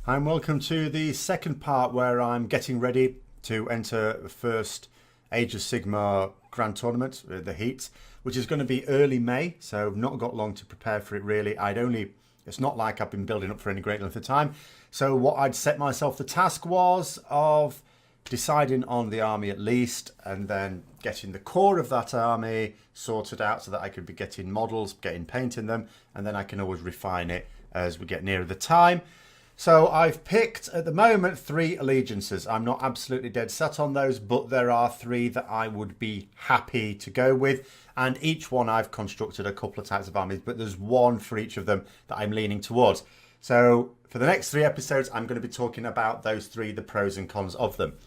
And welcome to the second part where I'm getting ready to enter the first Age of Sigmar Grand Tournament, the Heat, which is going to be early May, so I've not got long to prepare for it really. It's not like I've been building up for any great length of time. So what I'd set myself the task was of deciding on the army at least, and then getting the core of that army sorted out so that I could be getting models, getting painting them, and then I can always refine it as we get nearer the time. So I've picked, at the moment, 3 allegiances. I'm not absolutely dead set on those, but there are 3 that I would be happy to go with. And each one I've constructed a couple of types of armies, but there's one for each of them that I'm leaning towards. So for the next 3 episodes, I'm going to be talking about those 3, the pros and cons of them.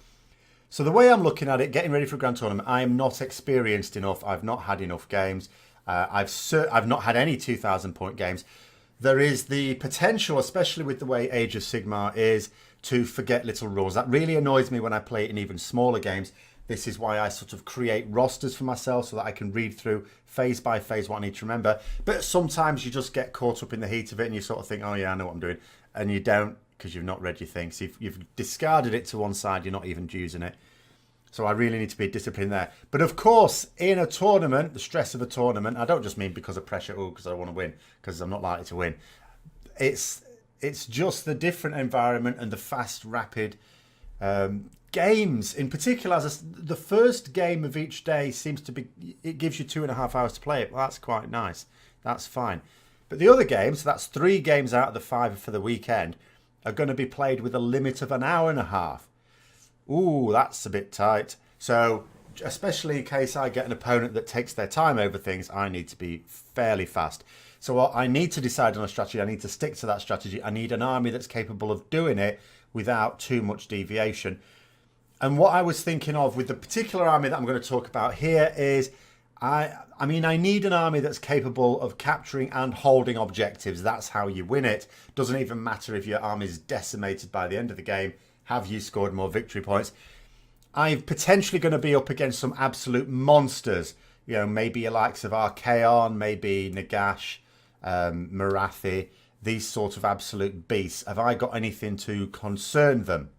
So the way I'm looking at it, getting ready for a Grand Tournament, I am not experienced enough. I've not had enough games. I've not had any 2,000 point games. There is the potential, especially with the way Age of Sigmar is, to forget little rules. That really annoys me when I play it in even smaller games. This is why I sort of create rosters for myself so that I can read through phase by phase what I need to remember. But sometimes you just get caught up in the heat of it and you sort of think, oh yeah, I know what I'm doing. And you don't, because you've not read your things. So you've discarded it to one side, you're not even using it. So I really need to be disciplined there. But of course, in a tournament, the stress of a tournament, I don't just mean because of pressure or because I want to win, because I'm not likely to win. It's just the different environment and the fast, rapid games. In particular, the first game of each day seems to be, it gives you 2.5 hours to play it. Well, that's quite nice. That's fine. But the other games, so that's 3 games out of the 5 for the weekend, are going to be played with a limit of 1.5 hours. Ooh, that's a bit tight. So, especially in case I get an opponent that takes their time over things, I need to be fairly fast. So I need to decide on a strategy. I need to stick to that strategy. I need an army that's capable of doing it without too much deviation. And what I was thinking of with the particular army that I'm going to talk about here is, I need an army that's capable of capturing and holding objectives. That's how you win it. Doesn't even matter if your army is decimated by the end of the game. Have you scored more victory points? I'm potentially going to be up against some absolute monsters. You know, maybe your likes of Archaon, maybe Nagash, Marathi, these sorts of absolute beasts. Have I got anything to concern them?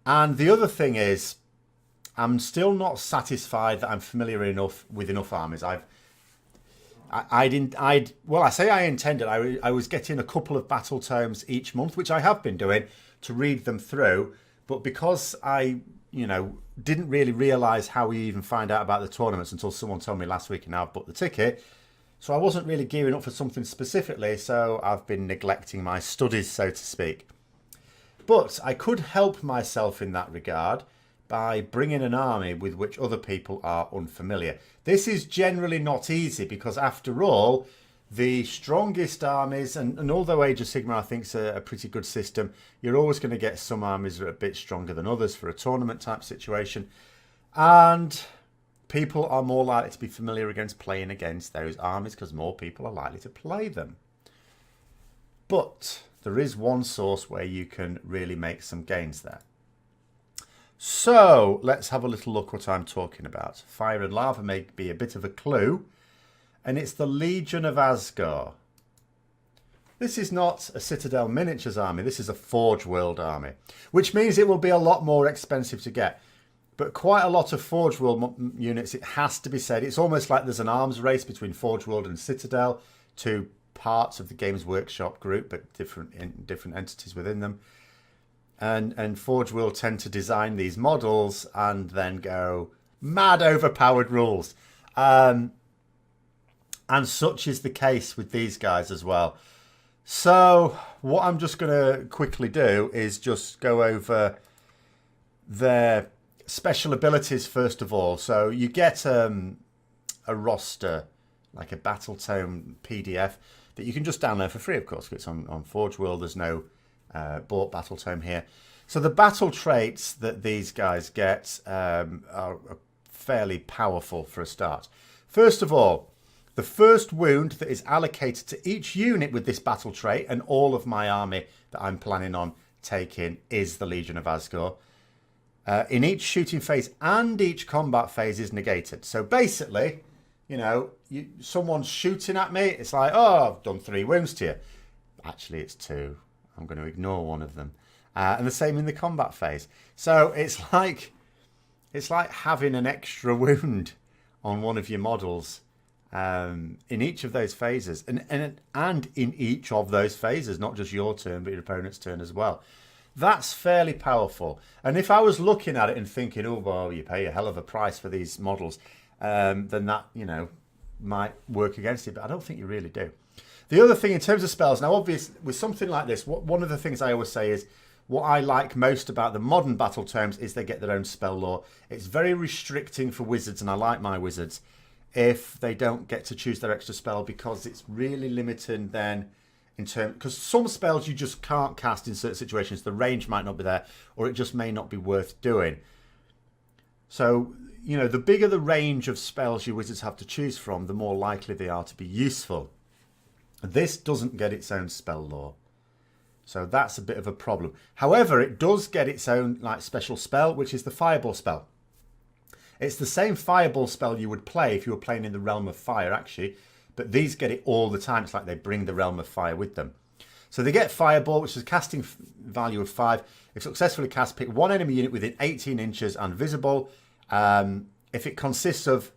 And the other thing is, I'm still not satisfied that I'm familiar enough with enough armies. I intended. I was getting a couple of battle tomes each month, which I have been doing, to read them through, but because I, didn't really realise how we even find out about the tournaments until someone told me last week, and now I've booked the ticket, so I wasn't really gearing up for something specifically, so I've been neglecting my studies, so to speak. But I could help myself in that regard by bringing an army with which other people are unfamiliar. This is generally not easy because, after all, the strongest armies, and although Age of Sigmar I think is a pretty good system, you're always going to get some armies that are a bit stronger than others for a tournament type situation. And people are more likely to be familiar against playing against those armies because more people are likely to play them. But there is one source where you can really make some gains there. So let's have a little look what I'm talking about. Fire and lava may be a bit of a clue. And it's the Legion of Azgorh. This is not a Citadel Miniatures army. This is a Forge World army, which means it will be a lot more expensive to get. But quite a lot of Forge World units, it has to be said, it's almost like there's an arms race between Forge World and Citadel, 2 parts of the Games Workshop group, but different entities within them. And Forge World tend to design these models and then go mad overpowered rules. And such is the case with these guys as well. So what I'm just going to quickly do is just go over their special abilities first of all. So you get a roster, like a battle tome PDF, that you can just download for free, of course, because it's on Forge World. There's no bought battle tome here. So the battle traits that these guys get are fairly powerful for a start. First of all, the first wound that is allocated to each unit with this battle trait, and all of my army that I'm planning on taking is the Legion of Azgorh. In each shooting phase and each combat phase is negated. So basically, someone's shooting at me, it's like, oh, I've done 3 wounds to you. Actually, it's 2. I'm going to ignore one of them. And the same in the combat phase. So it's like having an extra wound on one of your models in each of those phases. And in each of those phases, not just your turn, but your opponent's turn as well. That's fairly powerful. And if I was looking at it and thinking, oh, well, you pay a hell of a price for these models, then that, might work against it. But I don't think you really do. The other thing in terms of spells, now obviously with something like this, one of the things I always say is what I like most about the modern battle tomes is they get their own spell lore. It's very restricting for wizards, and I like my wizards, if they don't get to choose their extra spell, because it's really limiting then in terms, because some spells you just can't cast in certain situations. The range might not be there, or it just may not be worth doing. So, the bigger the range of spells your wizards have to choose from, the more likely they are to be useful. This doesn't get its own spell lore, so that's a bit of a problem. However, it does get its own special spell, which is the Fireball spell. It's the same Fireball spell you would play if you were playing in the Realm of Fire, actually, but these get it all the time. It's like they bring the Realm of Fire with them. So they get Fireball, which is a casting value of 5. If successfully cast, pick one enemy unit within 18 inches and visible. If it consists of,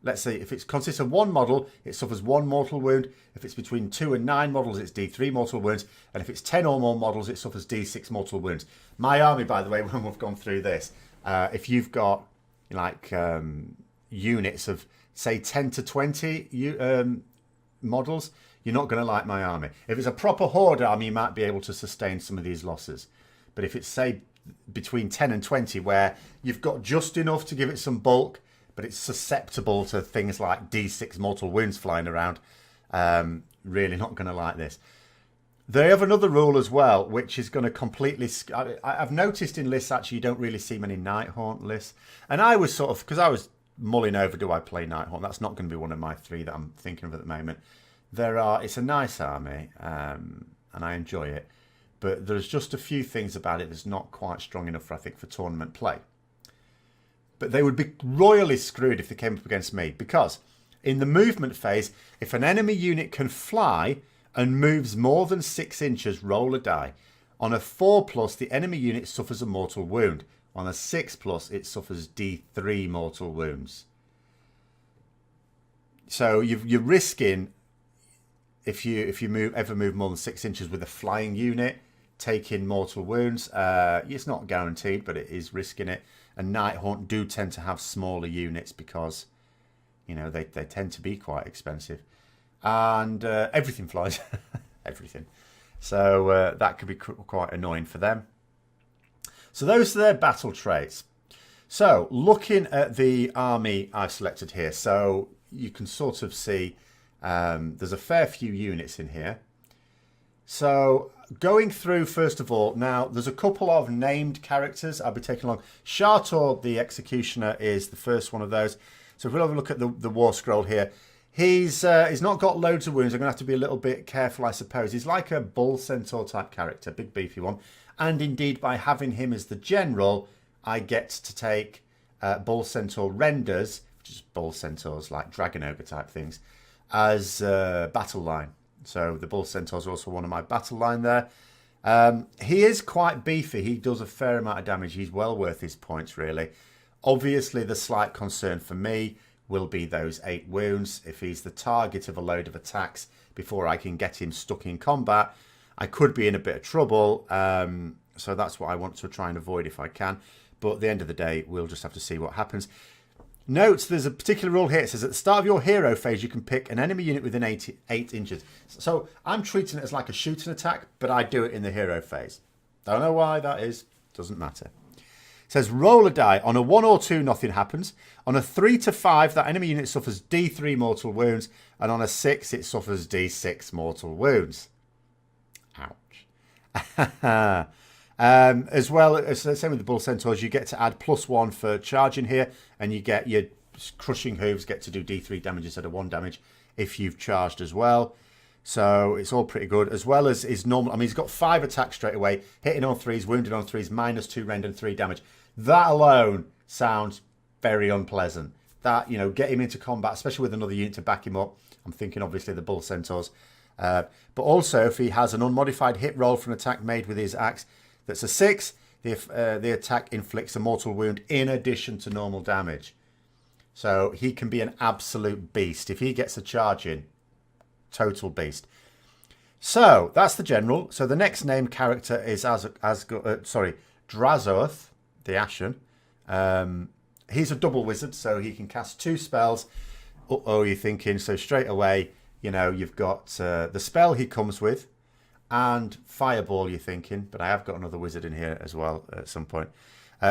let's say, if it consists of one model, it suffers 1 mortal wound. If it's between 2 and 9 models, it's D3 mortal wounds. And if it's 10 or more models, it suffers D6 mortal wounds. My army, by the way, when we've gone through this, if you've got units of, say, 10 to 20 models, you're not going to like my army. If it's a proper horde army, you might be able to sustain some of these losses. But if it's, say, between 10 and 20, where you've got just enough to give it some bulk, but it's susceptible to things like D6 mortal wounds flying around, really not going to like this. They have another rule as well, which is going to completely... I've noticed in lists, actually, you don't really see many Nighthaunt lists. And I was sort of... Because I was mulling over, do I play Nighthaunt? That's not going to be one of my 3 that I'm thinking of at the moment. It's a nice army, and I enjoy it. But there's just a few things about it that's not quite strong enough, I think, for tournament play. But they would be royally screwed if they came up against me, because in the movement phase, if an enemy unit can fly and moves more than 6 inches, roll a die. On a 4+, the enemy unit suffers a mortal wound. On a 6+, it suffers D3 mortal wounds. So you're risking, if you ever move more than 6 inches with a flying unit, taking mortal wounds. It's not guaranteed, but it is risking it. And Nighthaunt do tend to have smaller units because, they tend to be quite expensive. And everything flies. Everything. So that could be quite annoying for them. So those are their battle traits. So looking at the army I've selected here, so you can sort of see there's a fair few units in here. So going through, first of all, now there's a couple of named characters I'll be taking along. Shartor the Executioner is the first one of those. So if we'll have a look at the War Scroll here, he's not got loads of wounds. I'm going to have to be a little bit careful, I suppose. He's like a Bull Centaur type character, big beefy one. And indeed, by having him as the general, I get to take Bull Centaur Renders, which is Bull Centaurs like Dragon Ogre type things, as battle line. So the Bull Centaurs are also one of my battle line there. He is quite beefy. He does a fair amount of damage. He's well worth his points, really. Obviously, the slight concern for me will be those 8 wounds. If he's the target of a load of attacks before I can get him stuck in combat, I could be in a bit of trouble. So that's what I want to try and avoid if I can. But at the end of the day, we'll just have to see what happens. Note, there's a particular rule here. It says at the start of your hero phase, you can pick an enemy unit within 8 inches. So I'm treating it as like a shooting attack, but I do it in the hero phase. Don't know why that is. Doesn't matter. It says roll a die. On a 1 or 2, nothing happens. On a 3 to 5, that enemy unit suffers D3 mortal wounds. And on a 6, it suffers D6 mortal wounds. Ouch. As well as the same with the Bull Centaurs, you get to add +1 for charging here, and you get your crushing hooves get to do D3 damage instead of 1 damage if you've charged as well. So it's all pretty good, as well as his normal. I mean, he's got 5 attacks straight away, hitting on 3s, wounded on 3s, -2 rend and 3 damage. That alone sounds very unpleasant. That, get him into combat, especially with another unit to back him up. I'm thinking obviously the Bull Centaurs. But also, if he has an unmodified hit roll for an attack made with his axe that's a 6, the attack inflicts a mortal wound in addition to normal damage. So he can be an absolute beast. If he gets a charge in, total beast. So that's the general. So the next named character is Drazoth, the Ashen. He's a double wizard, so he can cast 2 spells. Uh-oh, you're thinking. So straight away, you know, you've got the spell he comes with and Fireball, you're thinking. But I have got another wizard in here as well at some point.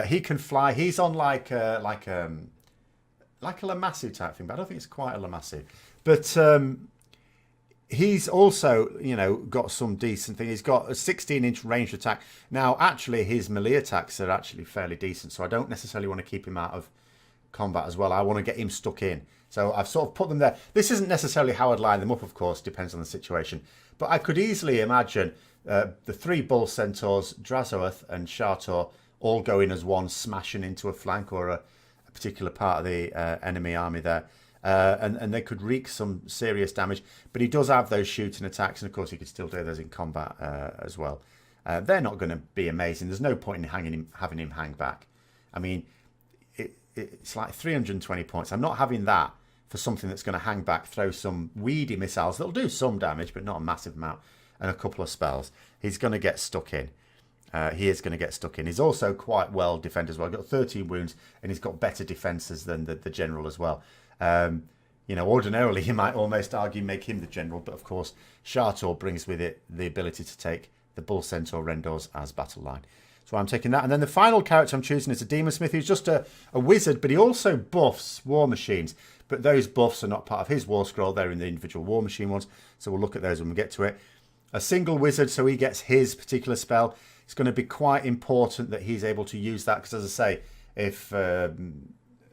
He can fly. He's on like a Lamassu type thing, but I don't think it's quite a Lamassu. But he's also, you know, got some decent thing. He's got a 16-inch ranged attack. Now, actually, his melee attacks are actually fairly decent, so I don't necessarily want to keep him out of combat as well. I want to get him stuck in. So I've sort of put them there. This isn't necessarily how I'd line them up, of course, depends on the situation. But I could easily imagine the 3 bull centaurs, Drazoth and Shartor, all going as one, smashing into a flank or a particular part of the enemy army there. And they could wreak some serious damage. But he does have those shooting attacks, and of course he could still do those in combat as well. They're not going to be amazing. There's no point in having him hang back. I mean, it's like 320 points. I'm not having that for something that's going to hang back, throw some weedy missiles that'll do some damage, but not a massive amount, and a couple of spells. He's going to get stuck in. He is going to get stuck in. He's also quite well defended as well. He's got 13 wounds, and he's got better defences than the general as well. You know, ordinarily you might almost argue make him the general, but of course Shartor brings with it the ability to take the Bull Centaur Rendors as battle line. So I'm taking that. And then the final character I'm choosing is a Demon Smith, who's just a wizard, but he also buffs war machines. But those buffs are not part of his war scroll. They're in the individual war machine ones. So we'll look at those when we get to it. A single wizard, so he gets his particular spell. It's going to be quite important that he's able to use that, because as I say, if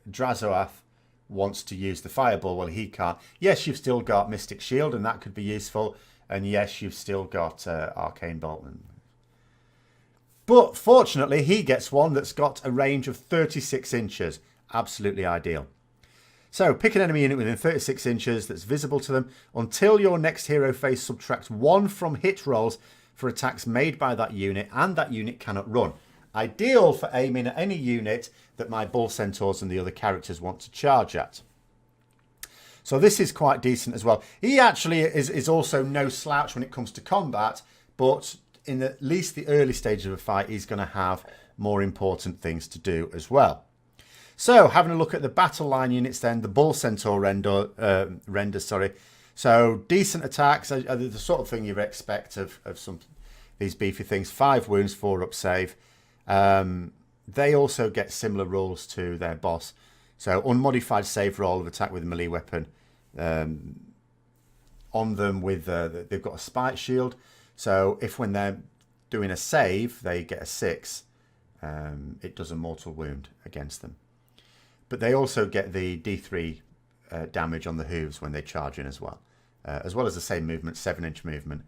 Drazoth wants to use the Fireball, well, he can't. Yes, you've still got Mystic Shield, and that could be useful. And yes, you've still got Arcane Bolt. But fortunately, he gets one that's got a range of 36 inches. Absolutely ideal. So pick an enemy unit within 36 inches that's visible to them until your next hero phase subtracts 1 from hit rolls for attacks made by that unit, and that unit cannot run. Ideal for aiming at any unit that my Bull Centaurs and the other characters want to charge at. So this is quite decent as well. He actually is also no slouch when it comes to combat, but in at least the early stages of a fight, he's going to have more important things to do as well. So having a look at the battle line units then, the Bull Centaur renders. So decent attacks, the sort of thing you expect of some these beefy things. 5 wounds, 4 up save. They also get similar rules to their boss. So unmodified save roll of attack with a melee weapon. On them with they've got a spike shield. So if when they're doing a save, they get a 6, it does a mortal wound against them. But they also get the D3 damage on the hooves when they charge in as well as the same movement, 7-inch movement,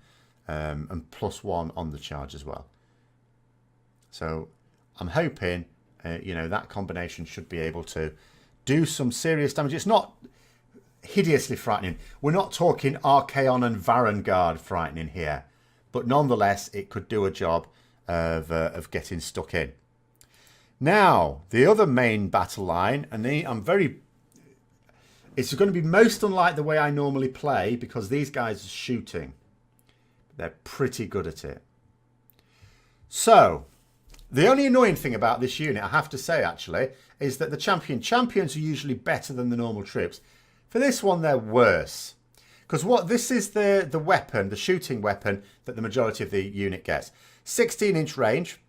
and +1 on the charge as well. So I'm hoping, you know, that combination should be able to do some serious damage. It's not hideously frightening. We're not talking Archaon and Varangard frightening here, but nonetheless, it could do a job of getting stuck in. Now, the other main battle line, and it's going to be most unlike the way I normally play, because these guys are shooting. They're pretty good at it. So, the only annoying thing about this unit, I have to say actually, is that the champions are usually better than the normal troops. For this one, they're worse. Because this is the weapon, the shooting weapon that the majority of the unit gets. 16-inch range.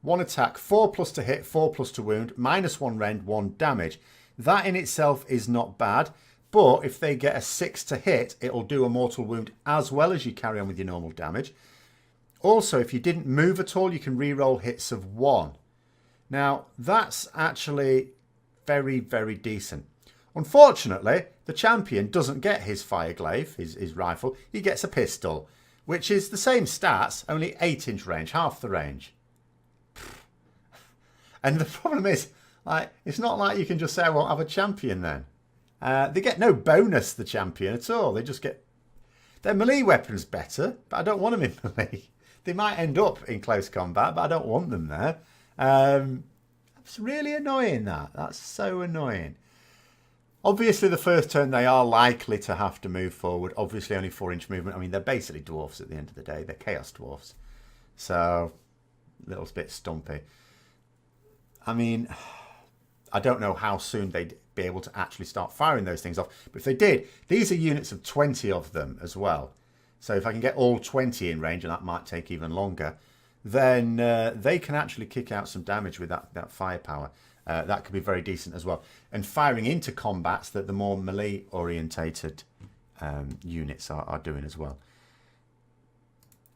1 attack, 4+ to hit, 4+ to wound, -1 rend, 1 damage. That in itself is not bad, but if they get a 6 to hit, it'll do a mortal wound as well as you carry on with your normal damage. Also, if you didn't move at all, you can re-roll hits of 1. Now, that's actually very, very decent. Unfortunately, the champion doesn't get his fireglaive, his rifle. He gets a pistol, which is the same stats, only 8-inch range, half the range. And the problem is, like, it's not like you can just say, I won't have a champion then. They get no bonus, the champion, at all. They Their melee weapons better, but I don't want them in melee. They might end up in close combat, but I don't want them there. It's really annoying, that. That's so annoying. Obviously, the first turn, they are likely to have to move forward. Obviously, only 4-inch movement. I mean, they're basically dwarfs at the end of the day. They're chaos dwarfs. So, a little bit stumpy. I mean, I don't know how soon they'd be able to actually start firing those things off. But if they did, these are units of 20 of them as well. So if I can get all 20 in range, and that might take even longer, then they can actually kick out some damage with that firepower. That could be very decent as well. And firing into combats that the more melee-orientated units are doing as well.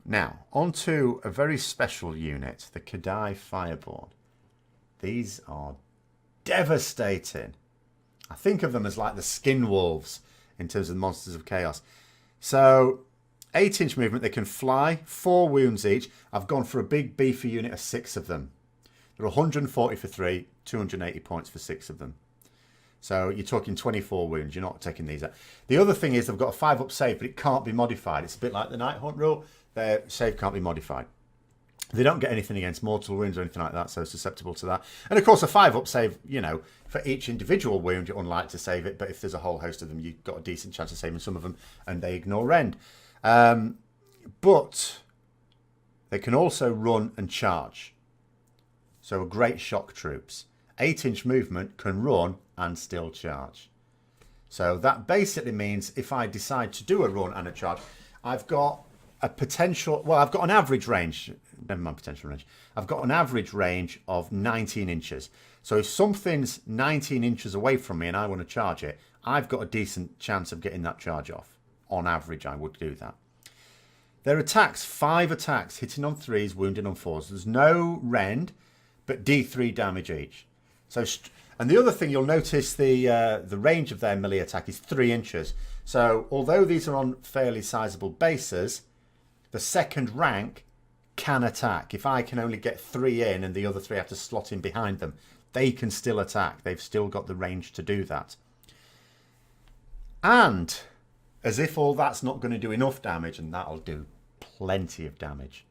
Now, on to a very special unit, the Kadai Fireborn. These are devastating. I think of them as like the skin wolves in terms of the monsters of chaos. So, 8-inch movement, they can fly, 4 wounds each. I've gone for a big beefy unit of 6 of them. They're 140 for 3, 280 points for 6 of them. So you're talking 24 wounds. You're not taking these out. The other thing is they've got a 5-up save, but it can't be modified. It's a bit like the Night Hunt rule. Their save can't be modified. They don't get anything against mortal wounds or anything like that, so susceptible to that. And of course, a 5-up save, you know, for each individual wound, you're unlikely to save it. But if there's a whole host of them, you've got a decent chance of saving some of them, and they ignore rend. But they can also run and charge. So great shock troops. 8-inch movement can run and still charge. So that basically means if I decide to do a run and a charge, I've got a potential, well, I've got an average range, never mind potential range, I've got an average range of 19 inches. So if something's 19 inches away from me and I want to charge it, I've got a decent chance of getting that charge off. On average, I would do that. Their attacks, 5 attacks, hitting on 3s, wounding on 4s. There's no rend, but D3 damage each. So, and the other thing you'll notice, the range of their melee attack is 3 inches. So although these are on fairly sizable bases, the second rank can attack. If I can only get 3 in and the other 3 have to slot in behind them, they can still attack. They've still got the range to do that. And as if all that's not going to do enough damage, and that'll do plenty of damage.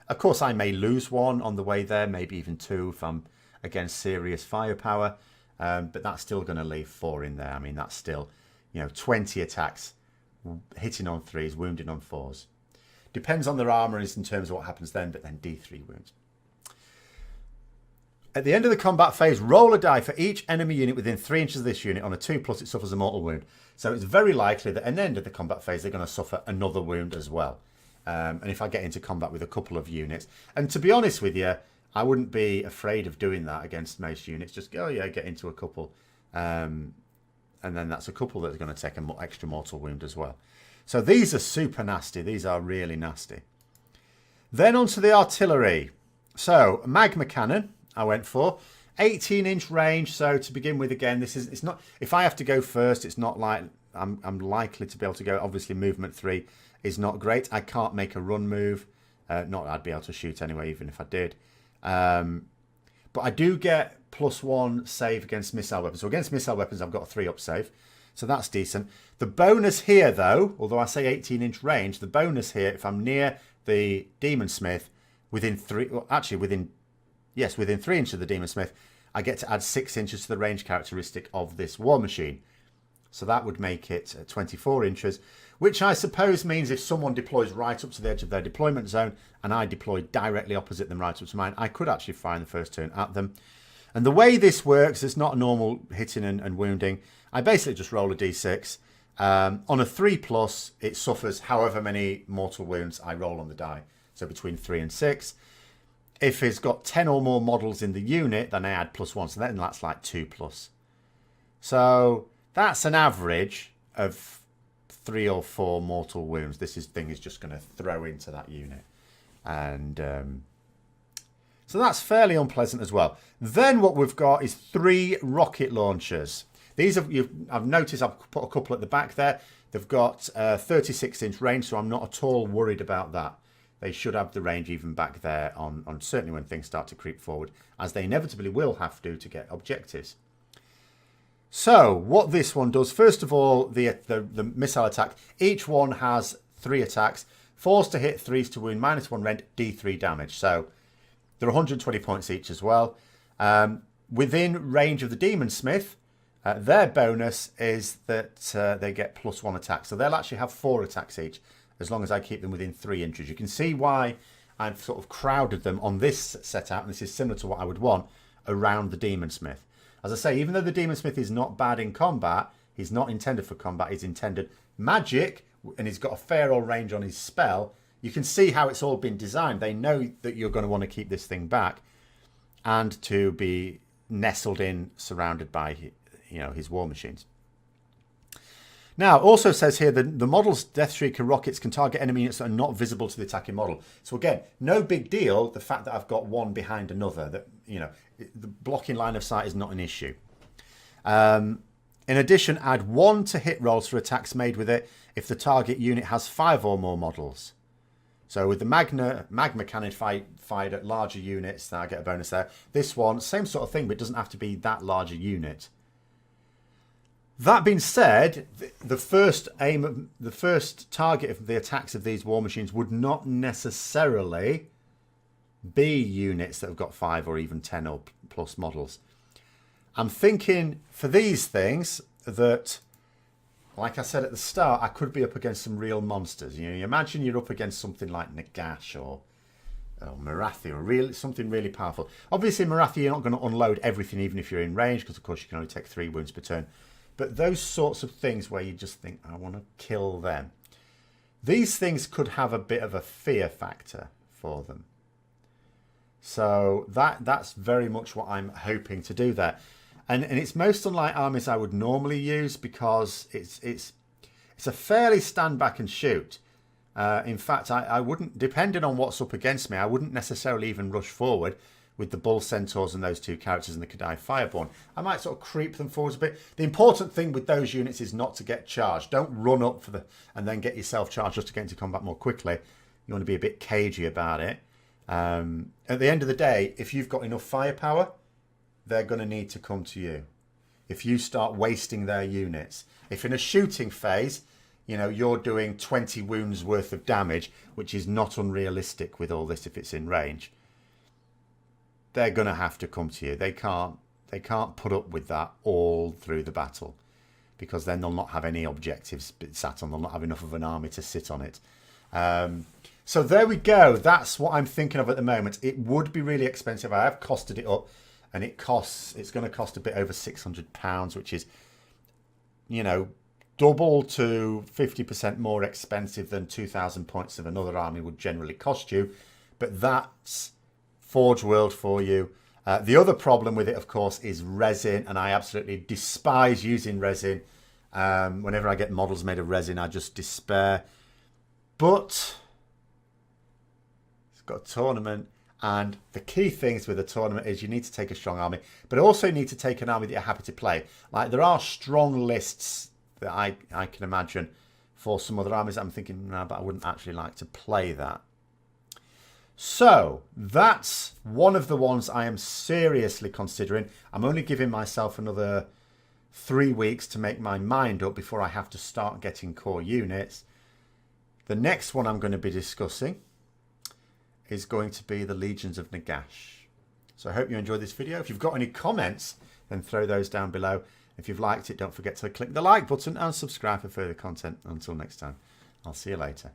Of course, I may lose 1 on the way there, maybe even 2 if I'm against serious firepower, but that's still going to leave 4 in there. I mean, that's still, you know, 20 attacks, hitting on 3s, wounding on 4s. Depends on their armour in terms of what happens then, but then D3 wounds. At the end of the combat phase, roll a die for each enemy unit within 3 inches of this unit. On a 2+, it suffers a mortal wound. So it's very likely that at the end of the combat phase, they're going to suffer another wound as well. And if I get into combat with a couple of units, and to be honest with you, I wouldn't be afraid of doing that against most units. Just go, yeah, get into a couple. And then that's a couple that's going to take an extra mortal wound as well. So these are super nasty. These are really nasty. Then onto the artillery. So magma cannon, I went for 18-inch range. So to begin with, again, it's not. If I have to go first, it's not like I'm likely to be able to go. Obviously, movement 3 is not great. I can't make a run move. Not that I'd be able to shoot anyway, even if I did. But I do get +1 save against missile weapons. So against missile weapons, I've got a 3-up save. So that's decent. The bonus here, though, although I say 18-inch range, the bonus here, if I'm near the Demon Smith, within 3 inches of the Demon Smith, I get to add 6 inches to the range characteristic of this war machine. So that would make it 24 inches, which I suppose means if someone deploys right up to the edge of their deployment zone and I deploy directly opposite them right up to mine, I could actually fire in the first turn at them. And the way this works, it's not normal hitting and wounding. I basically just roll a d6. On a 3+, it suffers however many mortal wounds I roll on the die. So between 3 and 6. If it's got 10 or more models in the unit, then I add +1. So then that's like 2+. So that's an average of 3 or 4 mortal wounds. This thing is just going to throw into that unit. And so that's fairly unpleasant as well. Then what we've got is 3 rocket launchers. These I've noticed I've put a couple at the back there. They've got 36-inch range, so I'm not at all worried about that. They should have the range even back there on certainly when things start to creep forward, as they inevitably will have to get objectives. So what this one does, first of all, the missile attack, each one has 3 attacks, 4s to hit, 3s to wound, -1 rend, D3 damage. So they're 120 points each as well. Within range of the Demon Smith, their bonus is that they get +1 attack. So they'll actually have 4 attacks each, as long as I keep them within 3 inches. You can see why I've sort of crowded them on this setup, and this is similar to what I would want around the Demon Smith. As I say, even though the Demon Smith is not bad in combat, he's not intended for combat, he's intended magic, and he's got a fair old range on his spell. You can see how it's all been designed. They know that you're going to want to keep this thing back and to be nestled in, surrounded by, you know, his war machines. Now, it also says here that the model's Deathstreaker rockets can target enemy units that are not visible to the attacking model. So again, no big deal, the fact that I've got one behind another, that, you know, the blocking line of sight is not an issue. In addition, add 1 to hit rolls for attacks made with it if the target unit has 5 or more models. So with the magma cannon fired at larger units, then I get a bonus there. This one, same sort of thing, but it doesn't have to be that large a unit. That being said, the first target of the attacks of these war machines would not necessarily be units that have got 5 or even 10 or plus models. I'm thinking for these things that, like I said at the start, I could be up against some real monsters. You know, you imagine you're up against something like Nagash or Marathi, or something really powerful. Obviously, Marathi, you're not going to unload everything, even if you're in range, because of course you can only take 3 wounds per turn. But those sorts of things where you just think, I want to kill them. These things could have a bit of a fear factor for them. So that's very much what I'm hoping to do there. And it's most unlike armies I would normally use, because it's a fairly stand back and shoot. In fact, I wouldn't, depending on what's up against me, I wouldn't necessarily even rush forward with the Bull Centaurs and those 2 characters and the Kadai Fireborn. I might sort of creep them forwards a bit. The important thing with those units is not to get charged. Don't run up for and then get yourself charged just to get into combat more quickly. You want to be a bit cagey about it. At the end of the day, if you've got enough firepower, they're going to need to come to you. If you start wasting their units. If in a shooting phase, you know, you're doing 20 wounds worth of damage, which is not unrealistic with all this if it's in range, they're going to have to come to you. They can't put up with that all through the battle, because then they'll not have any objectives sat on. They'll not have enough of an army to sit on it. So there we go. That's what I'm thinking of at the moment. It would be really expensive. I have costed it up, and it's going to cost a bit over £600, which is, you know, double to 50% more expensive than 2,000 points of another army would generally cost you. But that's Forge World for you. The other problem with it, of course, is resin, and I absolutely despise using resin. Whenever I get models made of resin, I just despair. But it's got a tournament, and the key things with a tournament is you need to take a strong army, but also you need to take an army that you're happy to play. Like, there are strong lists that I can imagine for some other armies. I'm thinking, no, but I wouldn't actually like to play that. So that's one of the ones I am seriously considering. I'm only giving myself another 3 weeks to make my mind up before I have to start getting core units. The next one I'm going to be discussing is going to be the Legions of Nagash. So I hope you enjoyed this video. If you've got any comments, then throw those down below. If you've liked it, don't forget to click the like button and subscribe for further content. Until next time, I'll see you later.